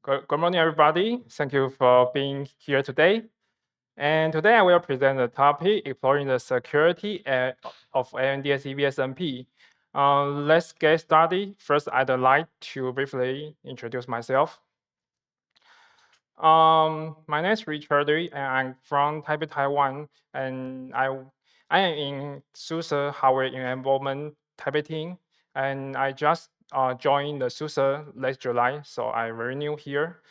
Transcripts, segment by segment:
Good morning, everybody. Thank you for being here today. And today I will present the topic exploring the security of AMD SEV-SNP. Let's get started. First, I'd like to briefly introduce myself. My name is Richard Lee, and I'm from Taipei, Taiwan. And I am in SUSE hardware enablement Taipei team. And I just joined the SUSE last July, so I'm very new here.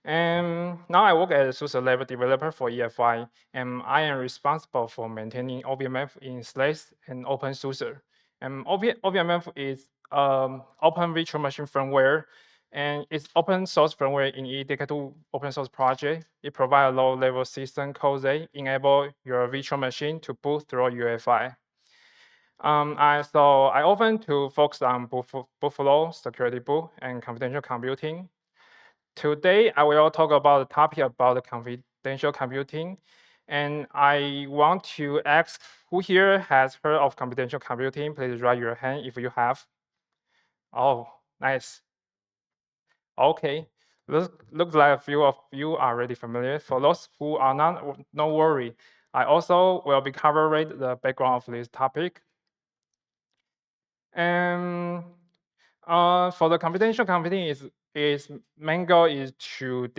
And now I work as a SUSE level developer for EFI, and I am responsible for maintaining OVMF in Slash and OpenSUSE. And OVMF is open virtual machine firmware, and it's open source firmware in dedicated open source project. It provides a low-level system code that enable your virtual machine to boot through UEFI. So I often to focus on boot flow, security boot, and confidential computing. Today, I will talk about the topic about the confidential computing. And I want to ask who here has heard of confidential computing? Please raise your hand if you have. Oh, nice. Okay. Looks like a few of you are already familiar. For those who are not, no worry. I also will be covering the background of this topic. And for the confidential computing, its main goal is to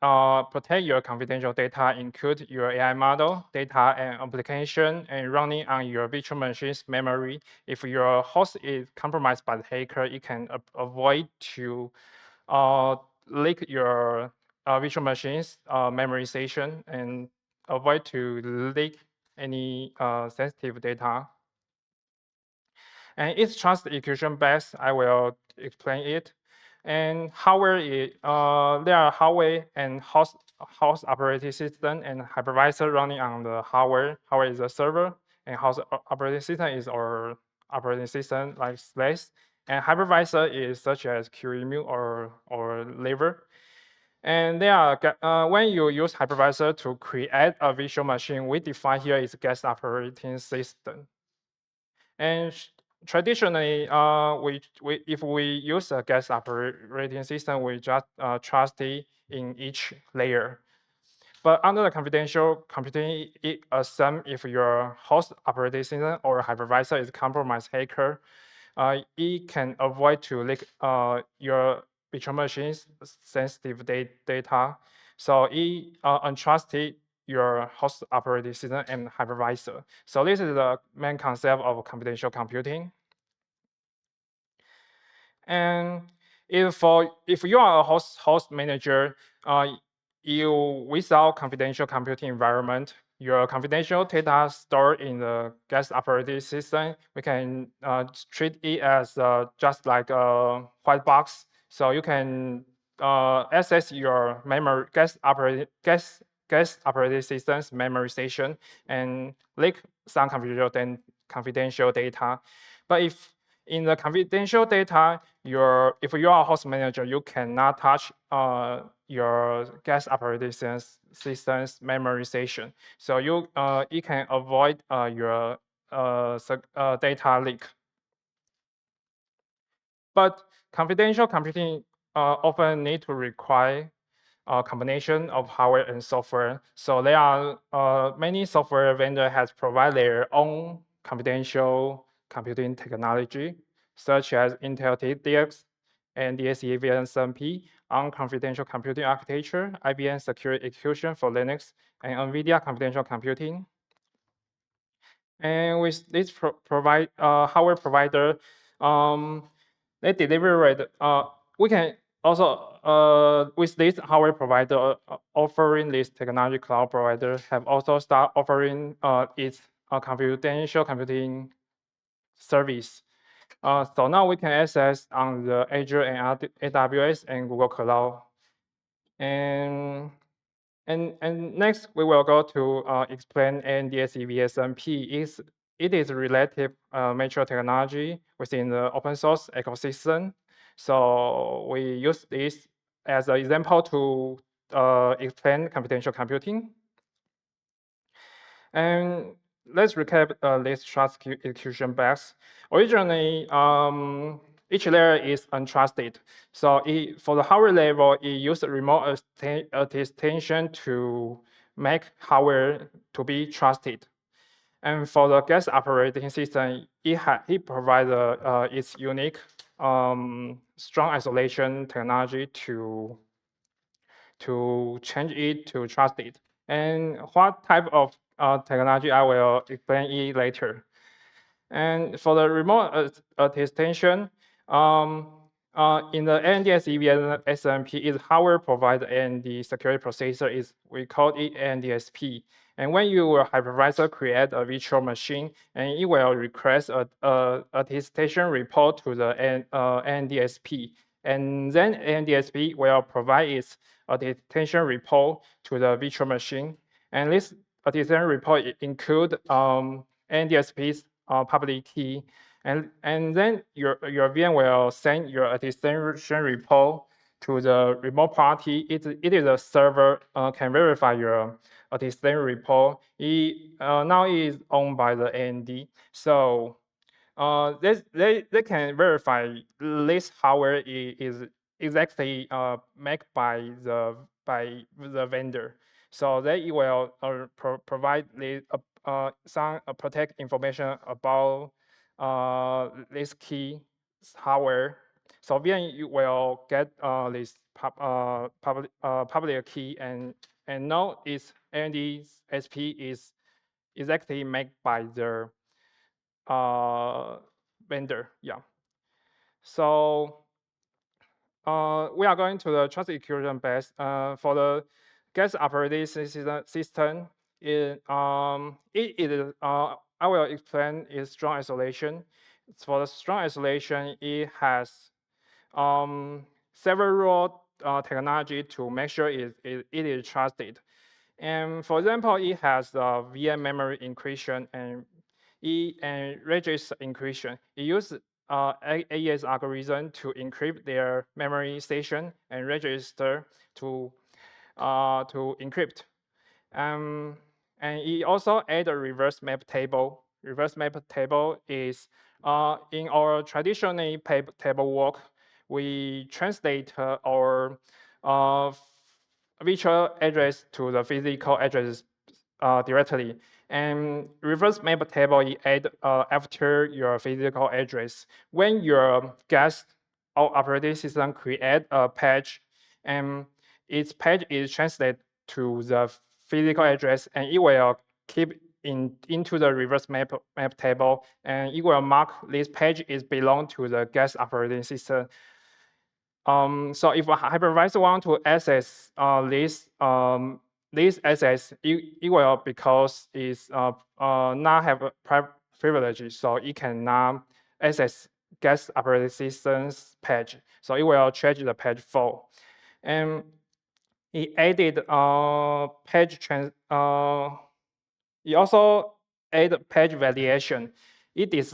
protect your confidential data, include your AI model, data, and application, and running on your virtual machine's memory. If your host is compromised by the hacker, it can avoid to leak your virtual machine's memorization and avoid to leak any sensitive data. And it's trust execution based. I will explain it. And hardware is there are hardware and host operating system and hypervisor running on the hardware. Hardware is a server, and host operating system is our operating system like Slash. And hypervisor is such as QEMU or Lever. And they are when you use hypervisor to create a virtual machine, we define here is guest operating system. And traditionally, if we use a guest operating system, we just trust it in each layer. But under the confidential computing, it assumes if your host operating system or hypervisor is compromised hacker, it can avoid to leak your virtual machine's sensitive data. So it untrusted your host operating system and hypervisor. So this is the main concept of confidential computing. And if you are a host manager, without confidential computing environment, your confidential data stored in the guest operating system, we can treat it as just like a white box. So you can access your memory guest operating system's memorization and leak some confidential data. But if in the confidential data, if you are a host manager, you cannot touch your guest operating system's memorization. So it can avoid your data leak. But confidential computing often need to require a combination of hardware and software. So there are many software vendors has provided their own confidential computing technology, such as Intel TDX, AMD SEV-SNP on confidential computing architecture, IBM Secure Execution for Linux, and NVIDIA confidential computing. And with this hardware provider, they deliver we can also with this hardware provider offering this technology cloud provider have also start offering its confidential computing service. So now we can access on the Azure and AWS and Google Cloud. And next, we will go to explain AMD SEV-SNP. It is a relative mature technology within the open source ecosystem. So we use this as an example to explain confidential computing. And let's recap this trust execution box. Originally, each layer is untrusted. So for the hardware level, it uses remote attestation to make hardware to be trusted. And for the guest operating system, it provides its unique strong isolation technology to change it to trust it. And what type of technology I will explain it later. And for the remote attestation, in the AMD SEV-SNP is hardware provider and the security processor is we call it AMD SP. And when your hypervisor create a virtual machine, and it will request a attestation report to the AMD SP. And then AMD SP will provide its attestation report to the virtual machine. And this attestation report include AMD SP's public key, and then your VM will send your attestation report to the remote party. It is a server can verify your attestation report. Now it is owned by the AMD, so they can verify this hardware is exactly made by the vendor. So they will provide some protect information about this key hardware. So then you will get this public key and know its AMD SP is exactly made by the vendor. Yeah. So we are going to the trust execution base for the guest operating system. It is I will explain its strong isolation. For the strong isolation, it has several technology to make sure it is trusted. And for example, it has VM memory encryption and register encryption. It uses AES algorithm to encrypt their memory station and register to encrypt. And it also add a reverse map table. Reverse map table is in our traditional table work, we translate our virtual address to the physical address directly. And reverse map table is add after your physical address. When your guest or operating system create a page, and its page is translated to the physical address, and it will keep into the reverse map table, and it will mark this page is belong to the guest operating system. So if a hypervisor want to access this access, it will because it's not have a privilege, so it cannot access guest operating system's page. So it will change the page full, and it added page trans. It also added page validation. It is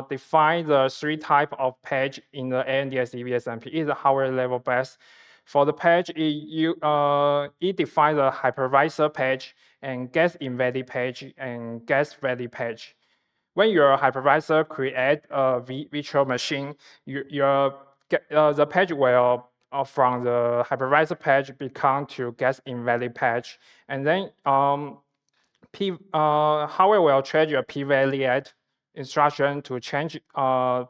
define the three type of page in the AMD SEV-SNP. It is a hardware level base. For the page, it defines the hypervisor page and guest invalid page and guest valid page. When your hypervisor create a virtual machine, the page will from the hypervisor page become to guest invalid page, and then hardware will change your p-valid instruction to change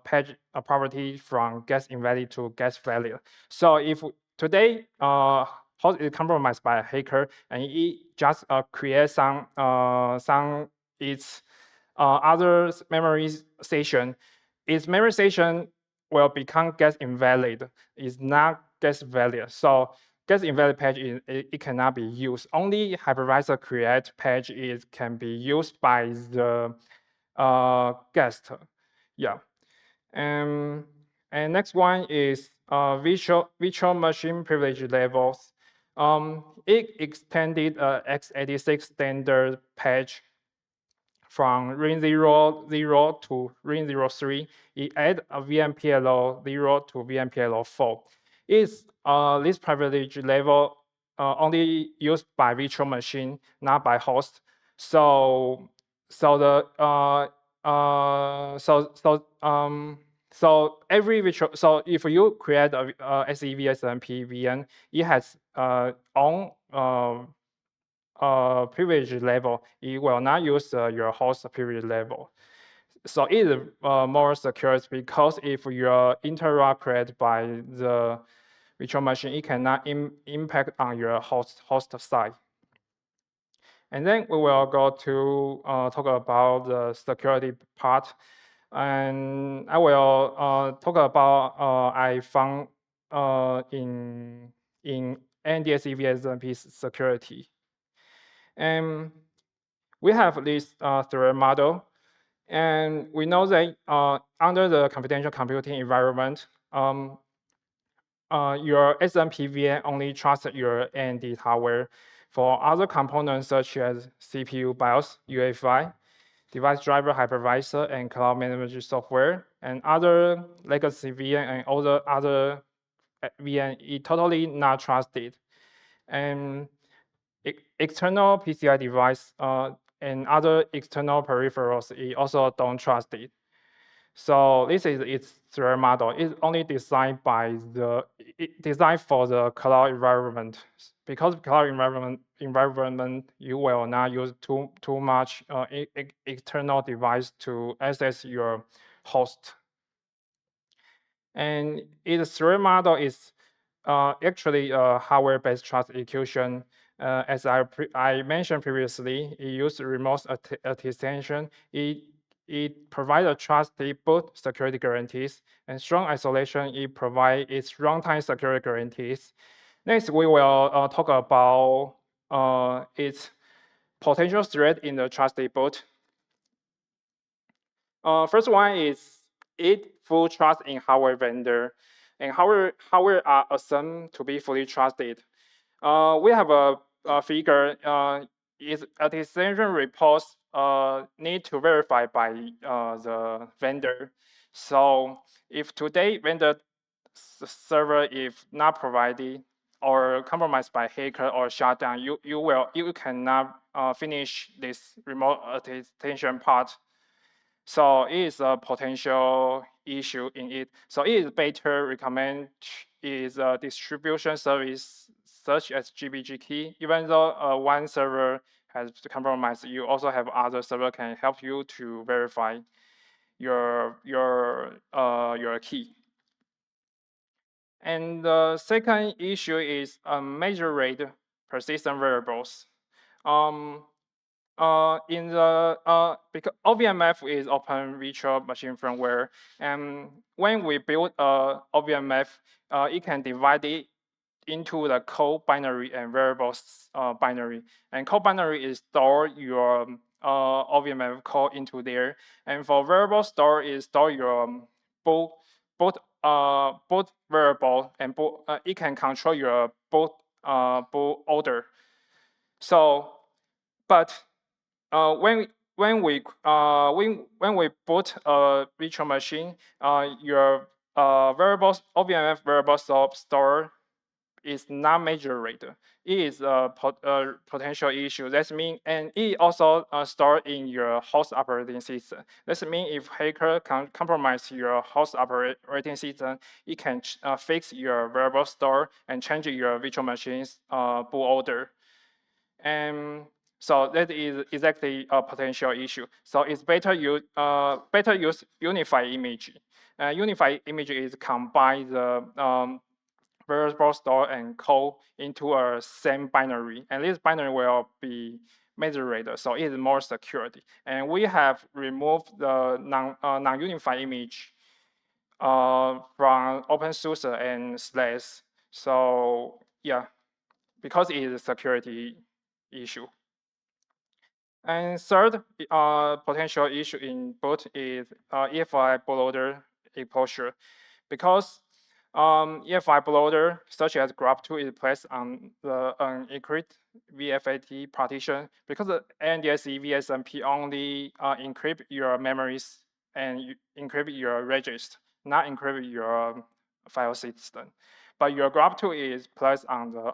page property from guest invalid to guest valid. So if today host is compromised by a hacker and it just create some its other memory station, its memory station will become guest invalid. It's not guest valid. So guest invalid page it cannot be used. Only hypervisor create page can be used by the guest. Yeah. And next one is virtual machine privilege levels. It extended x86 standard page from ring 0 to ring 03. It add a VMPLO 0 to VMPLO 4. This privilege level only used by virtual machine, not by host. So the So so if you create a SEV-SNP VM, it has own privilege level. It will not use your host privilege level. So it is more secure because if your interrupt created by the virtual machine, it cannot impact on your host side. And then we will go to talk about the security part. And I will talk about I found in AMD SEV-SNP security. And we have this threat model. And we know that under the confidential computing environment, your SNP VM only trusts your AMD hardware. For other components such as CPU, BIOS, UEFI, device driver, hypervisor, and cloud management software, and other legacy VM and all the other VM, is totally not trusted. And external PCI device and other external peripherals, it also don't trust it. So this is its threat model. It's only designed designed for the cloud environment. Because cloud environment, you will not use too much external device to access your host. And its threat model is actually a hardware-based trust execution. As I mentioned previously, it uses remote attestation. It provides a trusted boot security guarantees and strong isolation. It provides its runtime security guarantees. Next, we will talk about its potential threat in the trusted boot. First one is it full trust in hardware vendor, and hardware are assumed to be fully trusted. We have a figure. Is attestation reports need to verify by the vendor. So if today vendor server is not provided or compromised by hacker or shut down, you cannot finish this remote attestation part. So it is a potential issue in it. So it is better recommend is a distribution service such as GBG key. Even though one server has compromised, you also have other server can help you to verify your key. And the second issue is major rate persistent variables. In the because OVMF is open virtual machine firmware, and when we build a OVMF, it can divide it into the code binary and variables binary. And code binary is store your OVMF code into there, and for variable store is store your boot variable, and it can control your boot order. So, but when we boot a virtual machine, your variables OVMF variable store is not major rate. It is a potential issue. That means, and it also stored in your host operating system. That means if hacker can compromise your host operating system, it can fix your variable store and change your virtual machine's boot order. And so that is exactly a potential issue. So it's better use unified image. Unified image is combine the variable store and code into a same binary, and this binary will be measured, so it is more security. And we have removed the non-unified image from OpenSUSE and Slash. So yeah, because it is a security issue. And third potential issue in boot is EFI bootloader exposure, because EFI bootloader such as Graph2 is placed on the encrypt VFAT partition, because the AMD SEV-SNP only encrypt your memories and encrypt your registers, not encrypt your file system. But your Graph2 is placed on the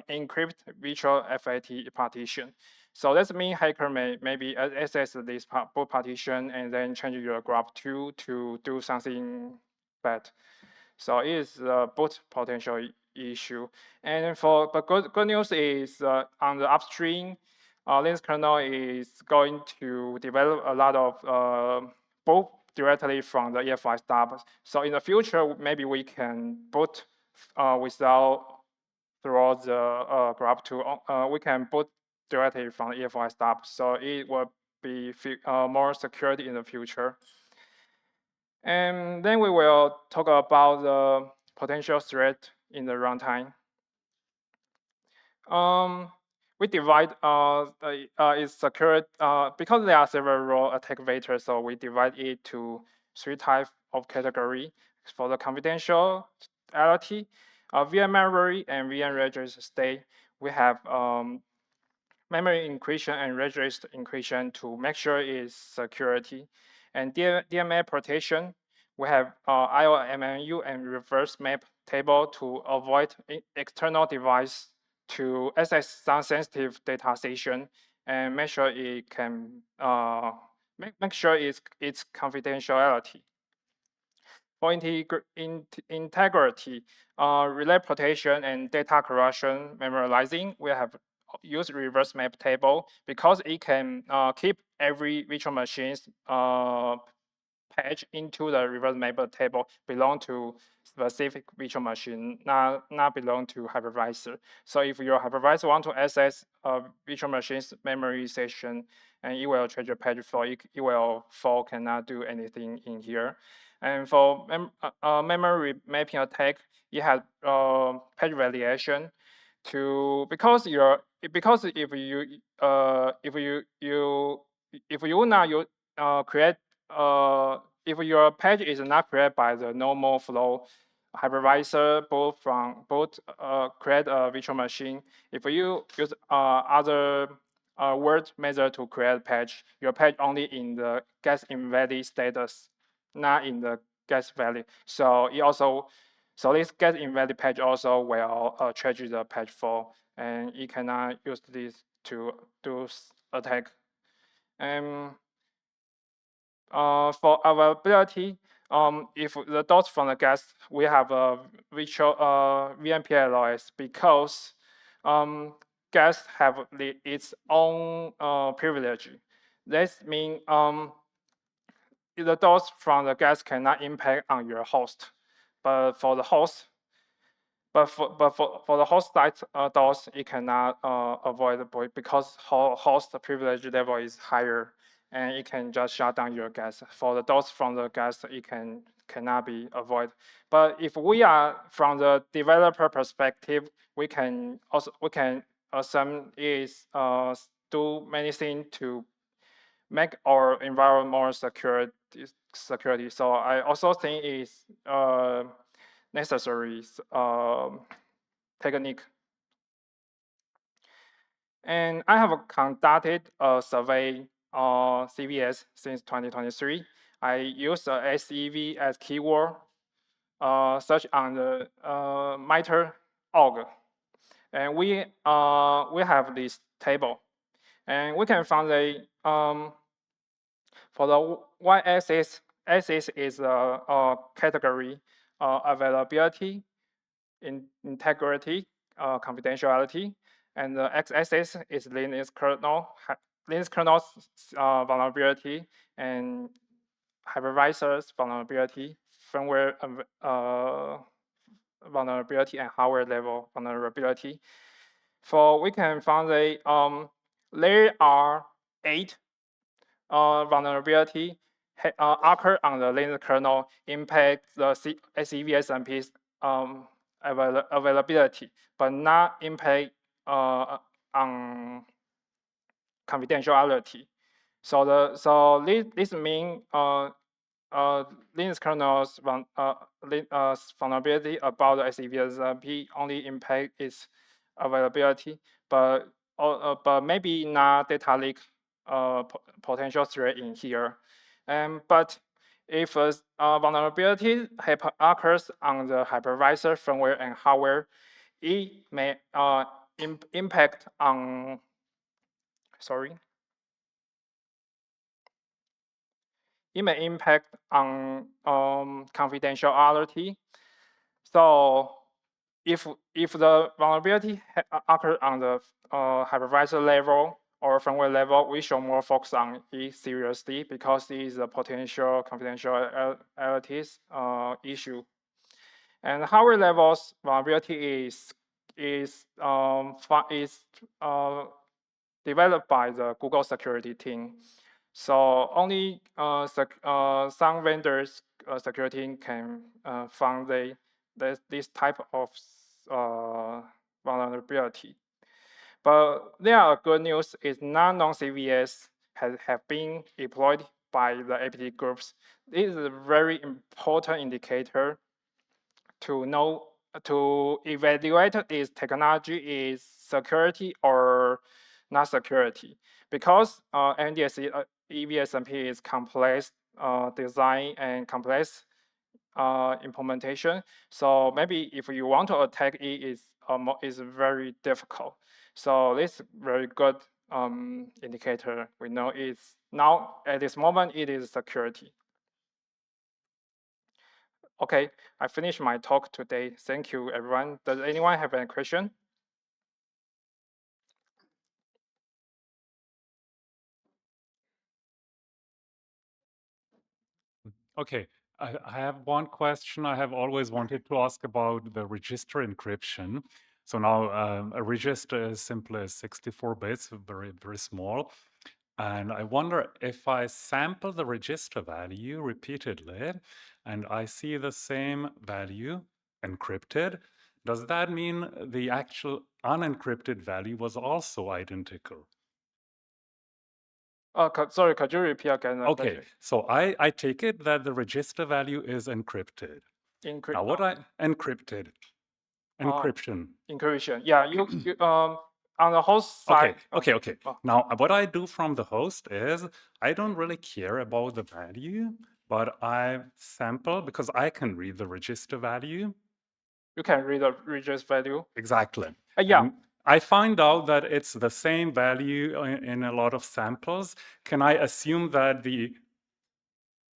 encrypt virtual FAT partition. So that means hacker may maybe access this boot partition and then change your graph2 to do something bad. So it is a boot potential issue. And for the good news is on the upstream, Linux kernel is going to develop a lot of boot directly from the EFI stub. So in the future, maybe we can boot without through the graph2. We can boot directly from the EFI stub. So it will be more security in the future. And then we will talk about the potential threat in the runtime. We divide its security because there are several attack vectors, so we divide it to 3 types of category. For the confidentiality, VM memory and VM register state, we have memory encryption and register encryption to make sure it's security. And DMA protection, we have IOMMU and reverse map table to avoid external device to access some sensitive data session and make sure it can make sure it's confidentiality. For integrity, relay protection and data corruption memorizing, we have used reverse map table because it can keep every virtual machine's page into the reverse map table belong to specific virtual machine, not belong to hypervisor. So if your hypervisor want to access a virtual machine's memory session, and it will change the page for it will fall, cannot do anything in here. And for memory mapping attack, it has page variation to because if you now create if your page is not created by the normal flow hypervisor both create a virtual machine. If you use other word method to create page, your page only in the get invalid status, not in the get valid. So this get invalid page also will change the page for, and you cannot use this to do attack. And for availability, if the dots from the guest, we have a virtual VMPLOS because guests have its own privilege. This means the dots from the guest cannot impact on your host, but for the host, for the host side DOS, it cannot avoid because host privilege level is higher, and it can just shut down your guest. For the DOS from the guest, it cannot be avoided. But if we are from the developer perspective, we can assume is do many things to make our environment more security. So I also think it's necessary technique. And I have conducted a survey on CVS since 2023. I use SEV as keyword, search on the MITRE.org. And we have this table. And we can find for the y-axis is a category availability, integrity, confidentiality, and the x-axis is Linux kernel vulnerability and hypervisors vulnerability, firmware vulnerability, and hardware level vulnerability. For we can find there are 8 vulnerability occur on the Linux kernel impact the SEV-SNP's availability, but not impact on confidentiality. So this means Linux kernel's vulnerability about the SEV-SNP only impact its availability, but maybe not data leak potential threat in here. But if a vulnerability occurs on the hypervisor firmware and hardware, it may impact on sorry. It may impact on confidentiality. So if the vulnerability occur on the hypervisor level or firmware level, we should more focus on it seriously because it is a potential confidentialities issue. And hardware levels vulnerability is developed by the Google security team. So only some vendors security can find this type of vulnerability. But there are good news is non-CVS have been deployed by the APT groups. This is a very important indicator to know to evaluate this technology is security or not security, because AMD SEV-SNP is complex design and complex implementation. So maybe if you want to attack it, is very difficult. So this very good indicator. We know it's now at this moment it is security. Okay, I finished my talk today. Thank you, everyone. Does anyone have any question? Okay, I have one question I have always wanted to ask about the register encryption. So now a register is simply 64 bits, very, very small. And I wonder if I sample the register value repeatedly and I see the same value encrypted, does that mean the actual unencrypted value was also identical? Sorry, could you repeat again? Okay, so I take it that the register value is encrypted. Now, what I encrypted, encryption. Encryption. Yeah, you on the host side. Okay. Now, what I do from the host is I don't really care about the value, but I sample because I can read the register value. You can read the register value. Exactly. Yeah. And I find out that it's the same value in a lot of samples. Can I assume that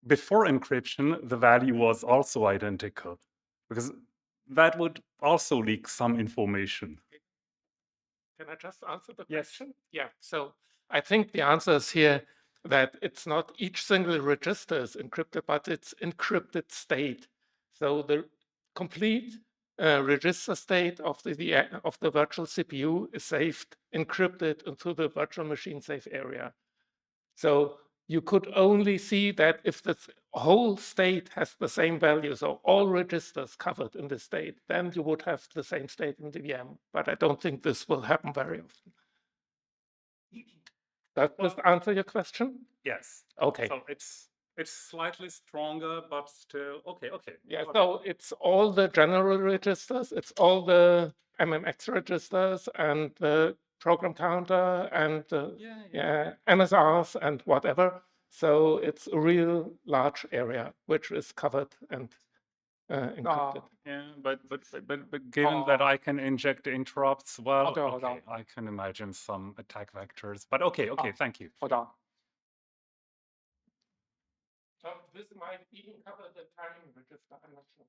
before encryption, the value was also identical? Because that would also leak some information. Can I just answer the question? Yeah. So I think the answer is here that it's not each single register is encrypted, but it's encrypted state. So the complete register state of the virtual CPU is saved, encrypted into the virtual machine safe area. So you could only see that if the whole state has the same value, so all registers covered in the state, then you would have the same state in the VM. But I don't think this will happen very often. Does this answer your question? Yes. Okay. So it's slightly stronger, but still okay. Yeah. So it's all the general registers, it's all the MMX registers and the program counter and MSRs and whatever. So it's a real large area which is covered and encrypted. Yeah, but given that I can inject interrupts, well, Okay. I can imagine some attack vectors. But okay, thank you. Hold on. So this might even cover the timing register. I'm not sure.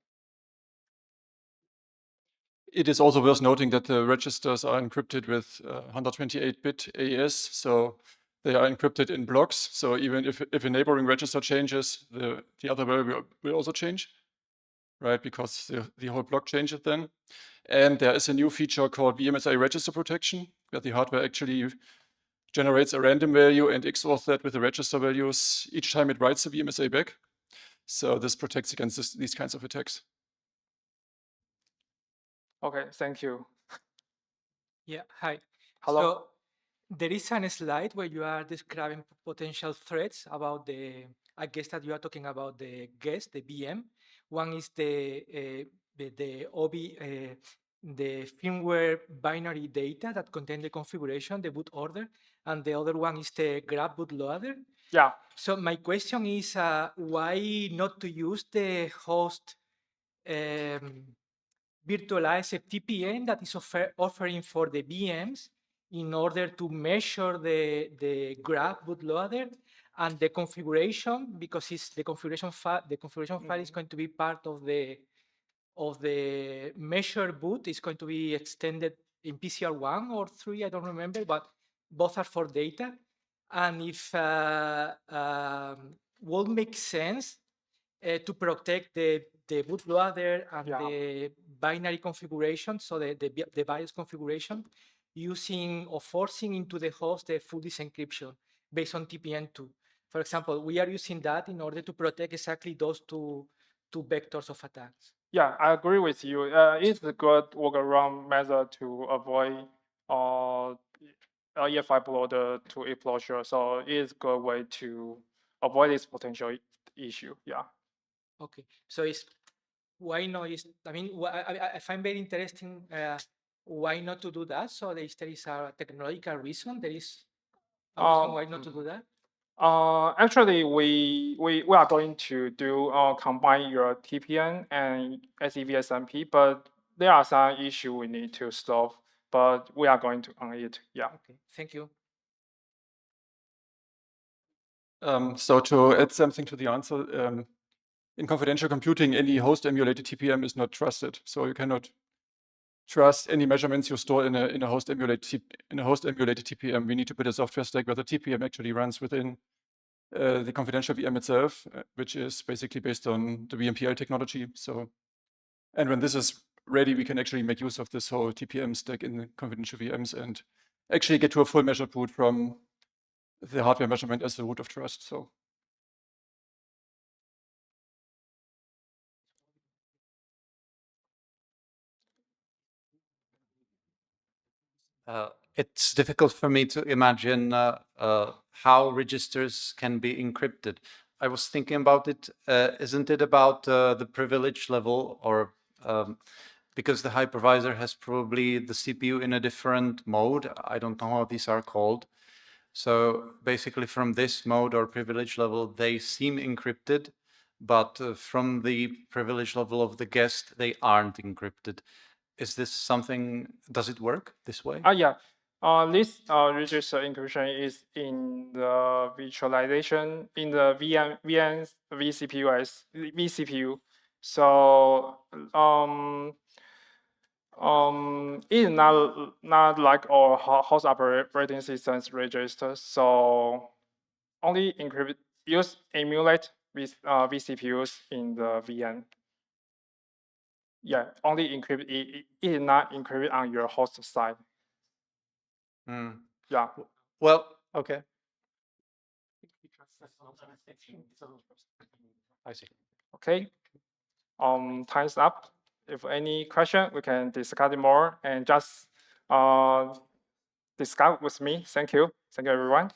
It is also worth noting that the registers are encrypted with 128-bit AES, so they are encrypted in blocks. So even if a neighboring register changes, the other value will also change, right? Because the whole block changes then. And there is a new feature called VMSA register protection, where the hardware actually generates a random value and XORs that with the register values each time it writes the VMSA back. So this protects against these kinds of attacks. Okay, thank you. Yeah, hi. Hello. So there is a slide where you are describing potential threats about I guess that you are talking about the guest, the VM. One is the OB, the firmware binary data that contain the configuration, the boot order, and the other one is the grab bootloader. Yeah. So my question is, why not to use the host virtualized TPM that is offering for the VMs in order to measure the graph bootloader and the configuration, because it's the configuration file. The configuration file is going to be part of the measure boot. Is going to be extended in PCR 1 or 3, I don't remember, but both are for data. And if will make sense to protect the bootloader and the binary configuration, so the BIOS configuration, using or forcing into the host the full disencryption based on TPM2. For example, we are using that in order to protect exactly those two vectors of attacks. Yeah, I agree with you. It's a good workaround method to avoid EFI bootloader to explosion. So it's a good way to avoid this potential issue. Yeah. Okay, so it's why not? I mean, I find very interesting. Why not to do that? So there is a technological reason. There is a reason why not to do that. Actually, we are going to do combine your TPM and SEV-SNP, but there are some issue we need to solve. But we are going to on it. Yeah. Okay, thank you. So to add something to the answer, in confidential computing, any host emulated TPM is not trusted. So you cannot trust any measurements you store in a host emulated TPM. We need to put a software stack where the TPM actually runs within the confidential VM itself, which is basically based on the VMPL technology. So, and when this is ready, we can actually make use of this whole TPM stack in the confidential VMs and actually get to a full measure boot from the hardware measurement as the root of trust. So. It's difficult for me to imagine how registers can be encrypted. I was thinking about it. Isn't it about the privilege level, or because the hypervisor has probably the CPU in a different mode? I don't know how these are called. So basically, from this mode or privilege level, they seem encrypted, but from the privilege level of the guest, they aren't encrypted. Is this something? Does it work this way? Yeah. This register encryption is in the virtualization in the vCPU. So it's not like our host operating systems registers. So only emulate with vCPUs in the VM. Yeah, only encrypt. It is not encrypted on your host side. Yeah. Well, okay. I see. Okay. Time's up. If any question, we can discuss it more and just discuss with me. Thank you. Thank you, everyone.